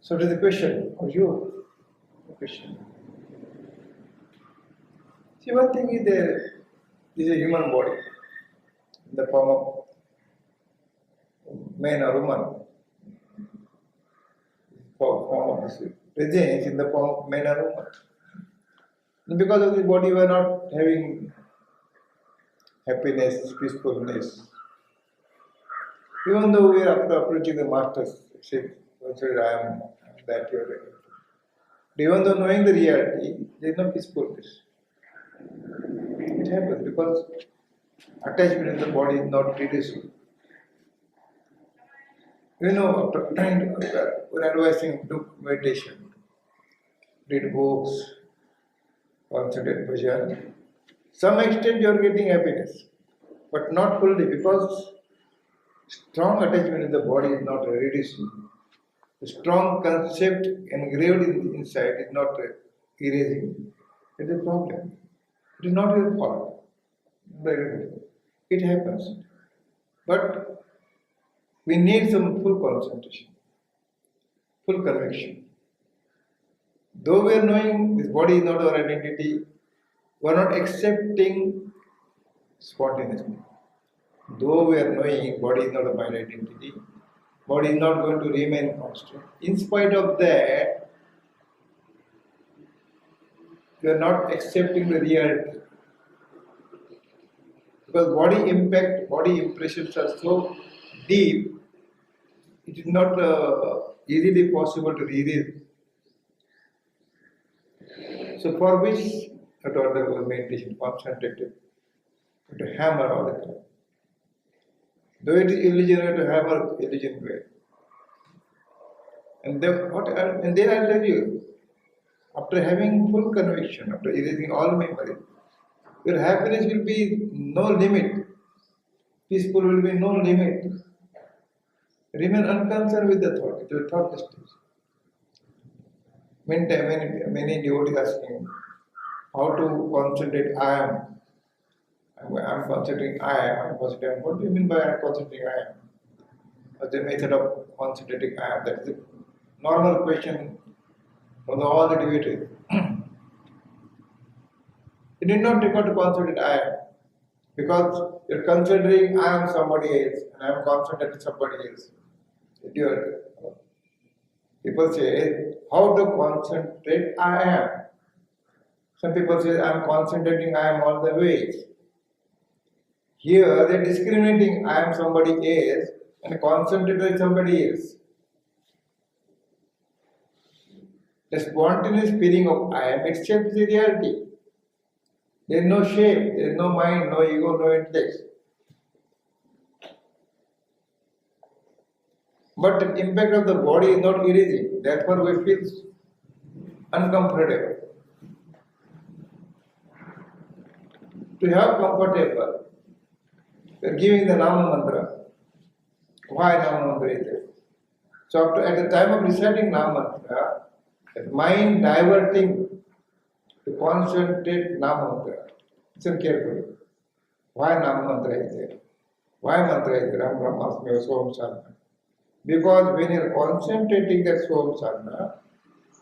So it is a question for you. A question. See, one thing is there is a human body in the form of man or woman, form of this presence in the form of man or woman. And because of this body, we are not having happiness, peacefulness. Even though we are after approaching the masters, say, I am that, you are that. But even though knowing the reality, there is no peacefulness. It happens because attachment in the body is not reducing. You know, after we're advising do meditation, read books, concentrate bhajan. Some extent you are getting happiness, but not fully because strong attachment in the body is not reducing. The strong concept engraved in the inside is not erasing. It is a problem. It is not your fault. It happens. But we need some full concentration, full conviction. Though we are knowing this body is not our identity, we are not accepting spontaneously. Though we are knowing body is not my identity, body is not going to remain constant. In spite of that, we are not accepting the reality. Because body impact, body impressions are so deep, it is not easily possible to erase. So for which you have to undergo meditation, concentrated, you have to hammer all the time. Though it is illusion, you have to hammer illusion way. And then I'll tell you, after having full conviction, after erasing all memory, your happiness will be no limit. Peaceful will be no limit. Remain unconcerned with the thought, it will thought stage. Many devotees asking how to concentrate I am. I'm concentrating I am, I'm concentrating. What do you mean by I'm concentrating I am? What's the method of concentrating I am? That is a normal question from all the devotees. You did not require to concentrate I am. Because you're considering I am somebody else and I am concentrating somebody else. People say, how to concentrate I am? Some people say, I am concentrating I am all the ways. Here, they're discriminating I am somebody else and concentrating somebody else. The spontaneous feeling of I am itself is the reality. There is no shape, there is no mind, no ego, no intellect. But the impact of the body is not erasing. Therefore, we feel uncomfortable. To have comfortable, we are giving the Nama mantra. Why Nama mantra is there? So, at the time of reciting Nama mantra, the mind diverting to concentrate Nama mantra. Listen carefully. Why Nama mantra is there? Why mantra is there? Ram Brahmasmi Soham Sarna. Because when you are concentrating that Soham Sarna,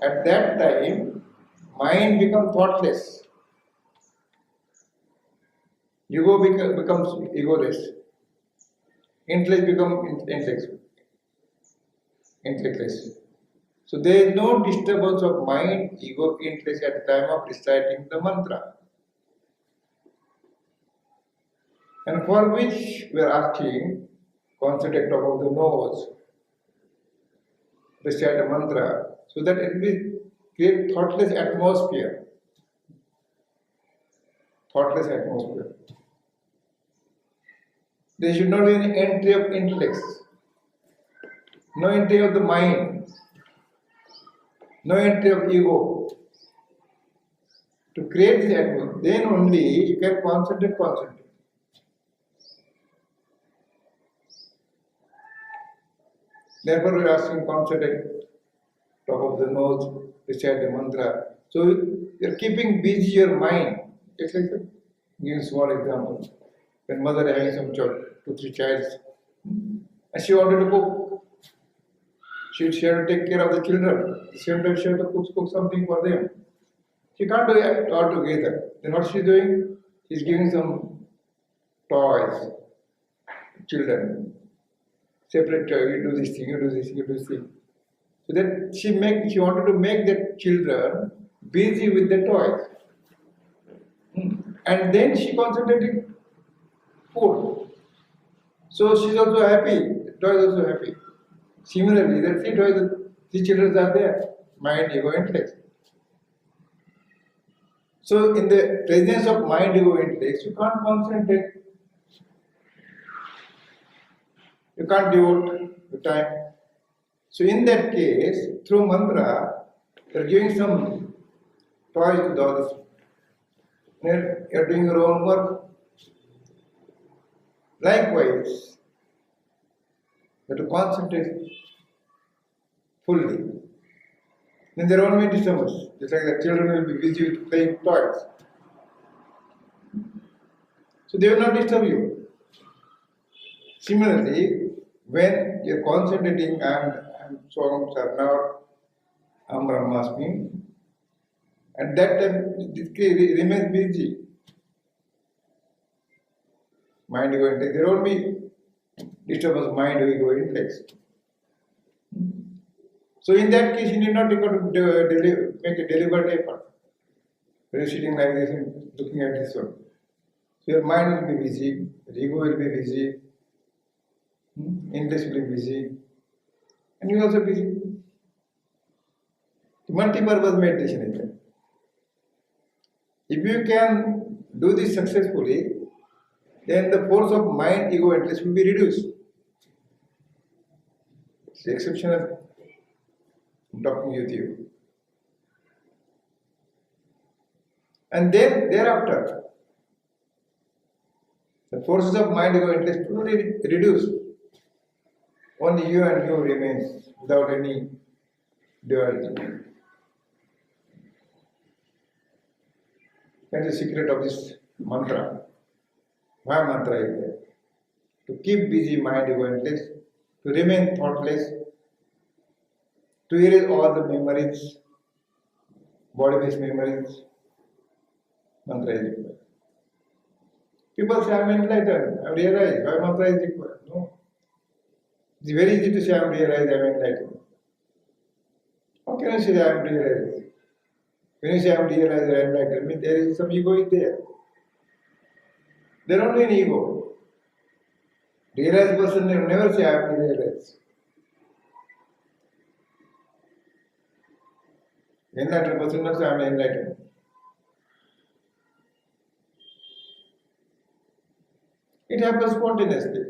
at that time, mind becomes thoughtless. Ego becomes egoless. Intellect becomes intellectless. So there is no disturbance of mind, ego, intellect at the time of reciting the mantra. And for which we are asking, concentrate top of the nose, recite the mantra, so that it will create thoughtless atmosphere. Thoughtless atmosphere. There should not be any entry of intellect, no entry of the mind, no entry of ego. To create the atmosphere, then only you can concentrate. Therefore, we are asking concentrate, top of the nose, recite the mantra. So you are keeping busy your mind. It's like that. Give a small example. When mother having some child, 2-3 childs, and she wanted to cook. She have to take care of the children. At the same time, she have to cook something for them. She can't do it all together. Then what she's doing? She's giving some toys, children. Separate toy, you do this thing, you do this, you do this thing. So that she wanted to make the children busy with the toys. And then she concentrated food. So she's also happy, the toy is also happy. Similarly, the three toys, the children are there, mind, ego, intellect. So in the presence of mind, ego, intellect, you can't concentrate. You can't devote your time. So in that case, through mantra, you're giving some toys to the others. You're doing your own work. Likewise, you have to concentrate fully. Then there won't be disturbance. Just like the children will be busy with playing toys. So they will not disturb you. Similarly, when you're concentrating, I'm Swam Sarnar, I'm Brahmasmi, at that time it remains busy. Mind, ego, intellect. There won't be disturbance, mind, ego, intellect. So in that case, you need not make a deliberate effort. When you're sitting like this and looking at this one. So your mind will be busy, your ego will be busy, intellect will be busy, and you also busy. Multi-purpose meditation is there. If you can do this successfully, then the force of mind, ego, intellect will be reduced. It's exceptional. I'm talking with you. And then thereafter, the forces of mind, ego, intellect will be reduced. Only you and you remains without any duality. That's the secret of this mantra. Why mantra is there? To keep busy mind, ego, intellect, to remain thoughtless, to erase all the memories, body-based memories. Mantra is required. People say, I'm enlightened, I realize why mantra is required. No. It's very easy to say, I'm realized, I'm enlightened. How can you say that I'm realized? When you say I'm realized, I'm enlightened, means there is some ego is there. There won't be any ego. Realized person will never say, I'm realized. Enlightened person will not say, I'm enlightened. It happens spontaneously.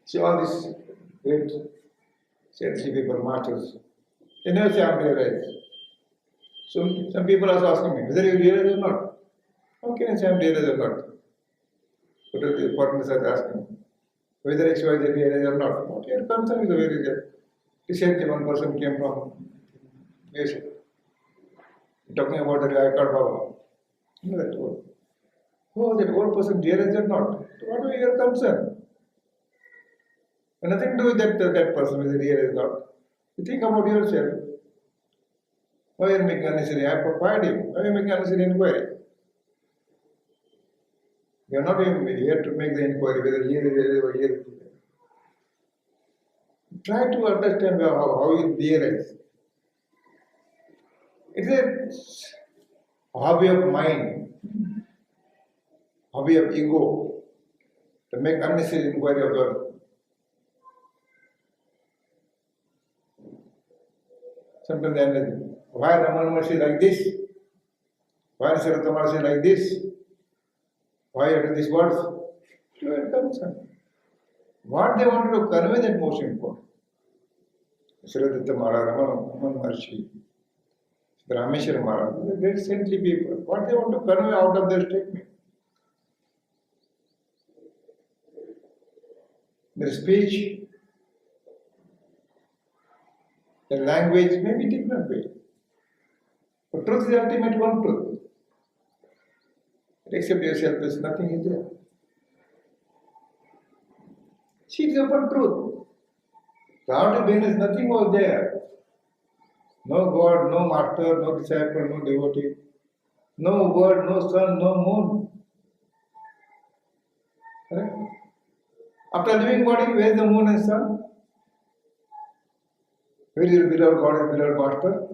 See all these great saintly people, masters, they never say I'm realized. So some people are asking me, whether you realize or not. How can I say I'm realized or not? What are the foreigners are asking? Whether XY is realized or not. What your concern is very real. Recently one person came from USA, talking about the guy called Baba. You know that word. Oh, that old person realized or not? What are your concern? Nothing to do with that person whether he realized or not. You think about yourself. Why are you making unnecessary? I provide him. Why are you making unnecessary inquiry? You are not even here to make the inquiry whether here is or here is. Try to understand how you realize. It's a hobby of mind, hobby of ego, to make unnecessary inquiry of the. Sometimes they ask, why Ramana Maharshi like this? Why Saratha Maharshi like this? Why are these words? You are concerned. What they wanted to convey, that most important. Saratha Maharaj, Ramana Maharshi, Rameshwar Maharaj, they are very saintly people. What they want to convey out of their statement? Their speech, their language may be different way. But truth is the ultimate one truth. Except yourself, there's nothing is there. See, it's open truth. Without beginners, nothing was there. No God, no master, no disciple, no devotee, no word, no sun, no moon. Correct? After living body, where is the moon and sun? Where is your beloved God and beloved master?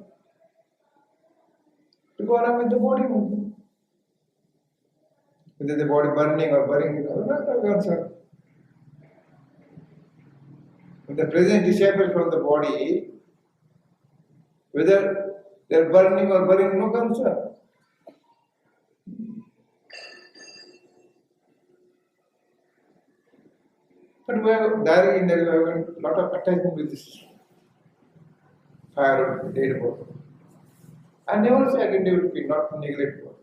To go along with the body movement. Whether the body burning or burning, not a concern. When the present disciples from the body, whether they are burning or burning, no concern. But we have directly we have a lot of attachment with this fire of dead body. I never say identity will be not neglect body.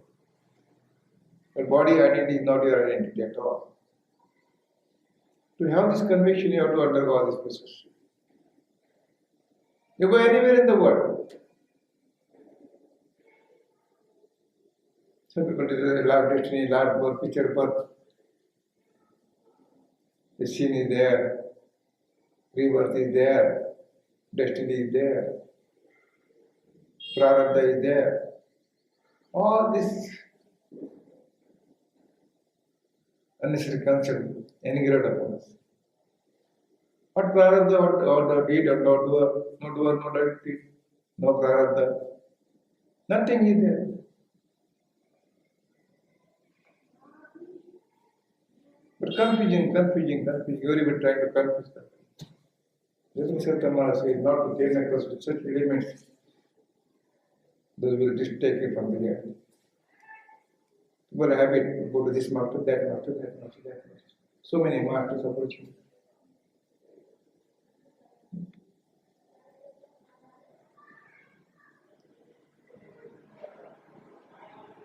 But body identity is not your identity at all. To have this conviction, you have to undergo all this process. You go anywhere in the world. Some people say life destiny, life birth, picture birth. The sin is there, rebirth is there, destiny is there, prarabdha is there. All this unnecessary concept engraved upon us. What prarabdha, what deed, what no doer, no deed, no prarabdha. Nothing is there. But confusing. Everybody trying to confuse them. This Maharaj says not to came across with such elements. Those will just take it from the air. People have it, go to this master, that master, that master, that master. So many masters approaching.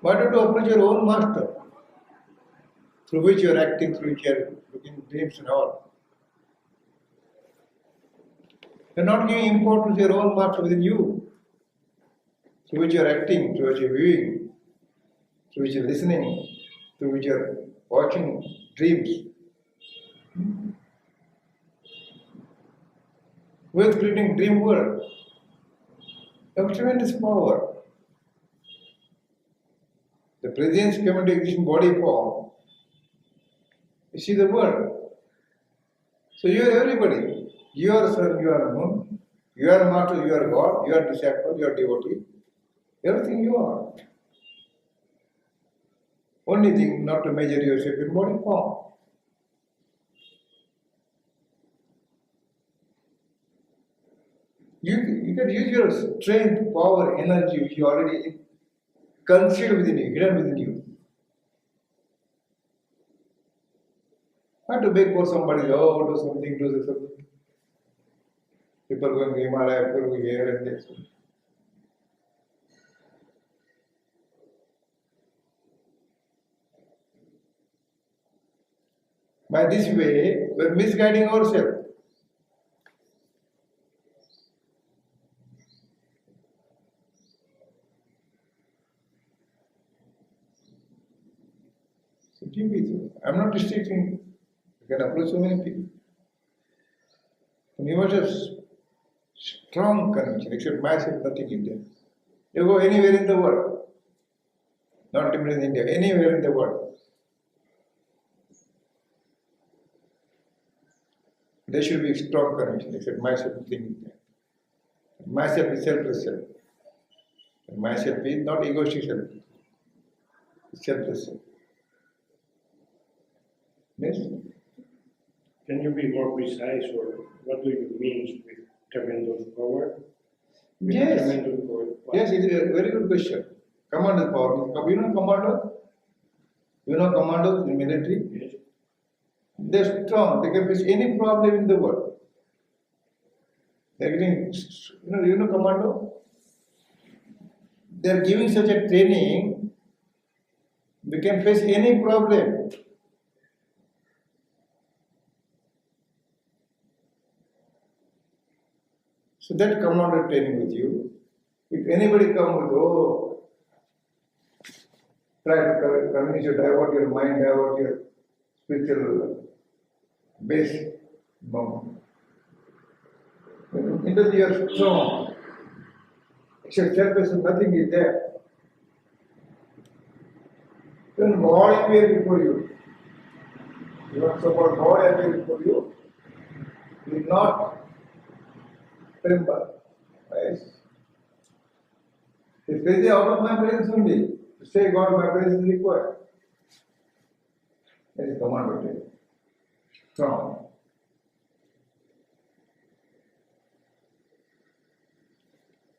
Why don't you approach your own master? Through which you are acting, through which you are looking dreams and all. You are not giving importance to your own master within you, through which you are acting, through which you are viewing, through which you are listening, through which you are watching dreams. We are creating dream world. You have tremendous power. The presence came into existence body form. You see the world. So you are everybody. You are sun, you are moon, you are master, you are God, you are disciple, you are devotee. Everything you are. Only thing not to measure yourself in body form. You can use your strength, power, energy which you already concealed within you, hidden within you. Not to beg for somebody, oh, do something. People going to Himalaya, people going here and there. By this way, we are misguiding ourselves. So, I am not restricting. You can approach so many people. And you must have strong conviction, except myself, nothing in there. You go anywhere in the world, not limited in India, anywhere in the world. There should be strong conviction, except myself, nothing in there. Myself is selfless self. And myself is not egoistic self. It's selfless self. Yes? Can you be more precise, or what do you mean with tremendous power? Yes. Tremendous power. Yes, it is a very good question. Commander power. You know commando? You know commandos in military? Yes. They're strong. They can face any problem in the world. They're getting, you know commando? They're giving such a training, we can face any problem. So that commando training with you. If anybody come with, try to convince you, divert your mind, divert your spiritual base, no. into your strong. Except self, nothing is there. Then God appear before you. You want to support God appear before you. You will not tremble. Yes. If there is out of my presence only, to say God, my presence is required. That is commanded. Strong.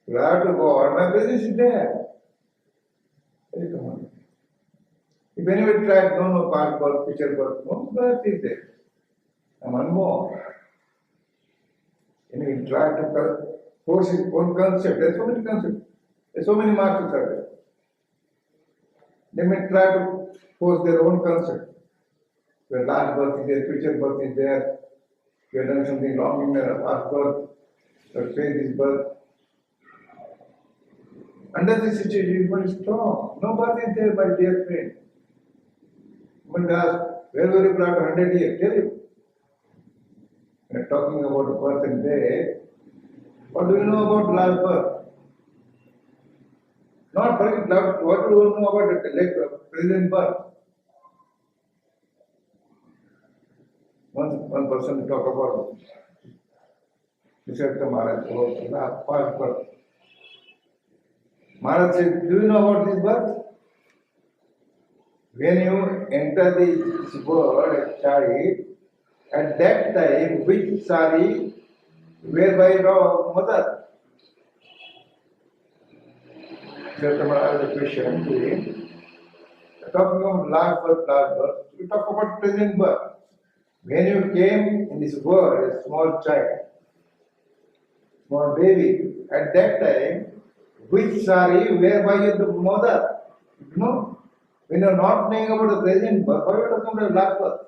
You have to God, my presence is there. That is commanded. If anybody tried, no, past birth, future birth, no, birth is there. And one more. Anyway, try to force his own concept. There are so many concepts. There are so many masters are there. They may try to force their own concept. Your last birth is there, future birth is there. You have done something wrong in your past birth. Your faith is birth. Under this situation, you are very strong. No birth is there, my dear friend. One ask, where were you brought 100 years? Tell you. We are talking about a birth and death. What do you know about last birth? Not forget last, what do you know about the present birth? One person talk about this Maharaj about past birth. Maharaj said, do you know about this birth? When you enter this world, child, at that time, which sari wear by your mother? Sri Maharaj has a question to him. Talking about last birth, we talk about present birth. When you came in this world, a small child, small baby, at that time, which sari wear by your mother? You know, when you are not knowing about the present birth, why you are talking about last birth?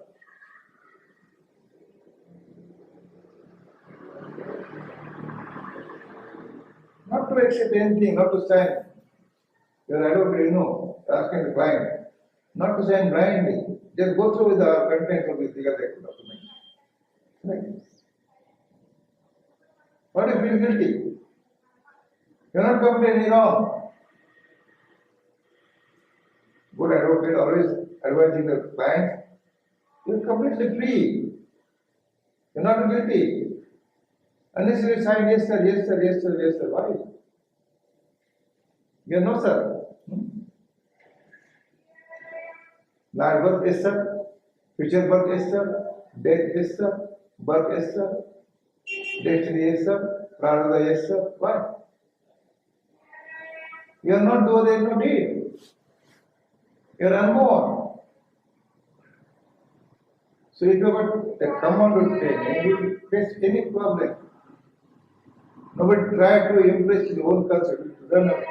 Not to accept anything, not to sign. Your advocate, you know, asking the client, not to sign blindly. Just go through with the contents of this legal document. Right? What if you feel guilty? You are not committing any wrong. Good advocate always advising the client, you are completely free. You are not guilty. Unless you sign yes sir, yes sir, yes sir, yes sir. Why? You are no sir. Last birth yes sir, future birth yes sir, death yes sir, birth yes sir, destiny yes sir, prarabdha yes sir. Why? You are not doer, there is no deed. You are unborn. So if you got the command training, you will face any problem. Nobody try to impress his own concept. Run away.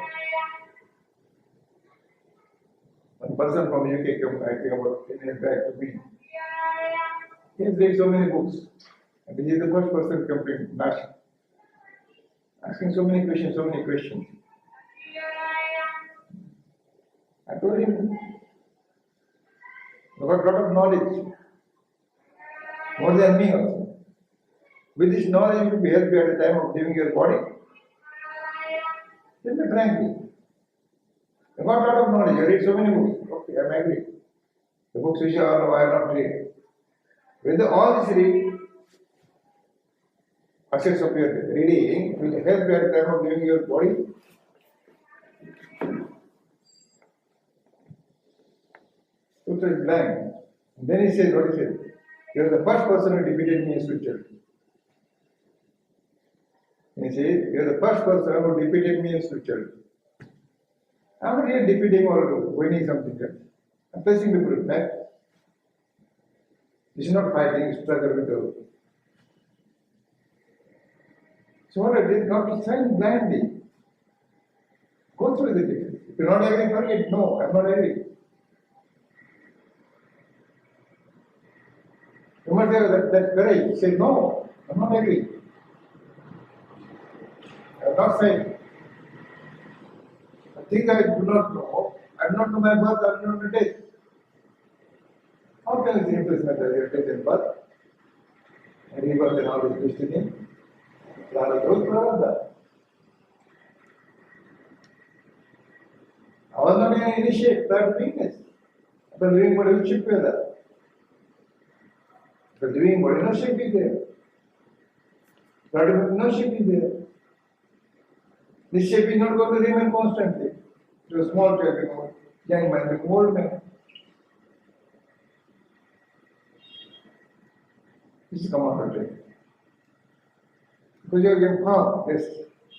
One person from UK came, I think about 10 years back to me. He has read so many books. And he is the first person come to Nashik. Asking so many questions, so many questions. I told him, you got a lot of knowledge. More than me also. With this knowledge, you will be helped at the time of leaving your body. Tell me frankly. You got a lot of knowledge, you read so many books. Okay, I am agree. The books which are I have not read. With all this read, assets of your reading will help you at the time of leaving your body. Sutra is blank. And then he says, what he said? You are the first person who defeated me in scripture. He says, you are the first person who defeated me in scripture. I am not here defeating or winning something else. I am facing people back. This is not fighting, struggle with the. So what I did, not to sign blindly. Go through the details. If you are not agree, forget. No, I am not agree. You must have that courage. Say, no, I am not agree. I am not saying. The things I do not know, I do not know my birth, I do not know death. How can I impress my death and birth? And rebirth and all is destiny. I was not in any shape, that weakness. The living body will chip with that. The living body, no shape is there. But no shape is there. This shape is not going to remain constantly. To a small child become young man, become old man. This is come out of it. Because you are getting calm, yes.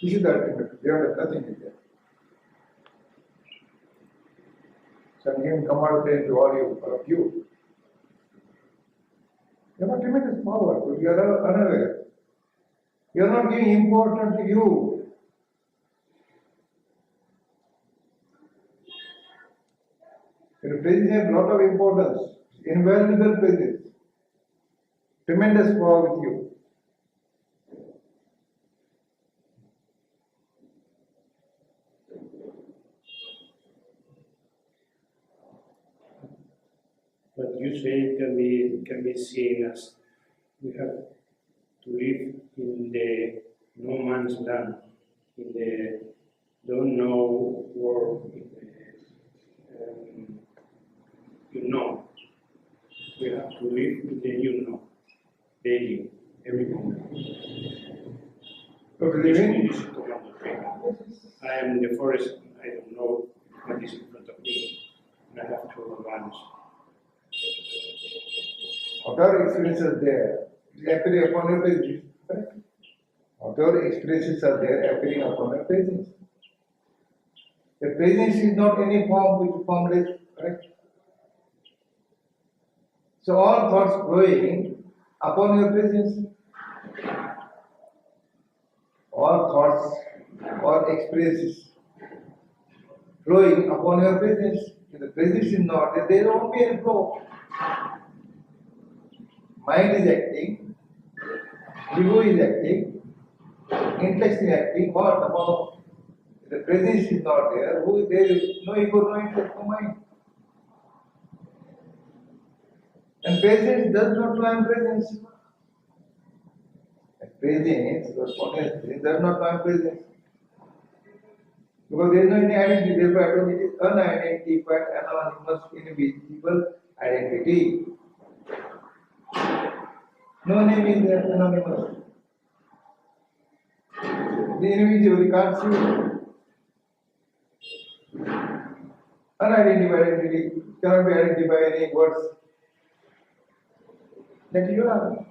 This is the ultimate. Beyond that, nothing is there. So I'm giving commodity to all of you. You have a tremendous power, but you are unaware. You are not giving importance to you. Your presence has a lot of importance, invaluable presence, tremendous power with you. But you say it can be seen as we have to live in the no man's land, in the don't know world, in the you know. We have to live in the you know, daily, every moment. I am in the forest, I don't know what is in front of me, and I have to advance. Whatever experiences are there, appearing upon your presence. Correct? Whatever experiences are there, appearing upon your presence. The presence is not any form which formless, correct? So all thoughts flowing upon your presence, all thoughts, all experiences flowing upon your presence. If the presence is not there, there won't be any flow. Mind is acting, ego is acting, intellect is acting, what about? If the presence is not there, there is no ego, no intellect, no mind. And presence does not know I am presence. Presence, or spontaneous does not know I am presence. Because there is no any identity, therefore it is unidentified, anonymous, invisible identity. No name is there, anonymous. The invisible, you can't see. Unidentified identity cannot be identified by any words. That you are.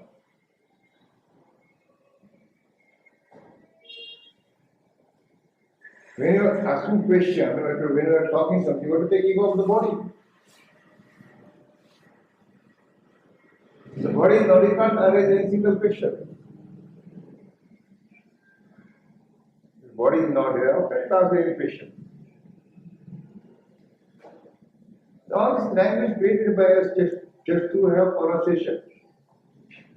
When you are asking question, when you are talking something, you have to take ego of the body. The body is not, you can't arise any single question. The body is not here, how can it answer any question? All this language created by us just to have conversation,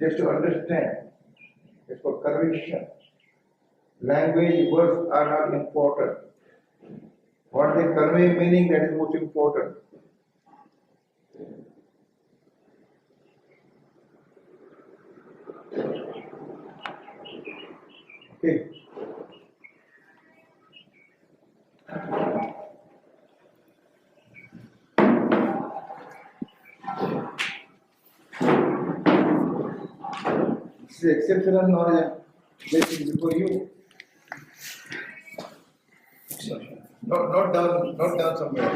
just to understand. It's for conviction. Language, words are not important. What they convey meaning, that is most important. Okay. This is exceptional knowledge waiting before you. Not down somewhere.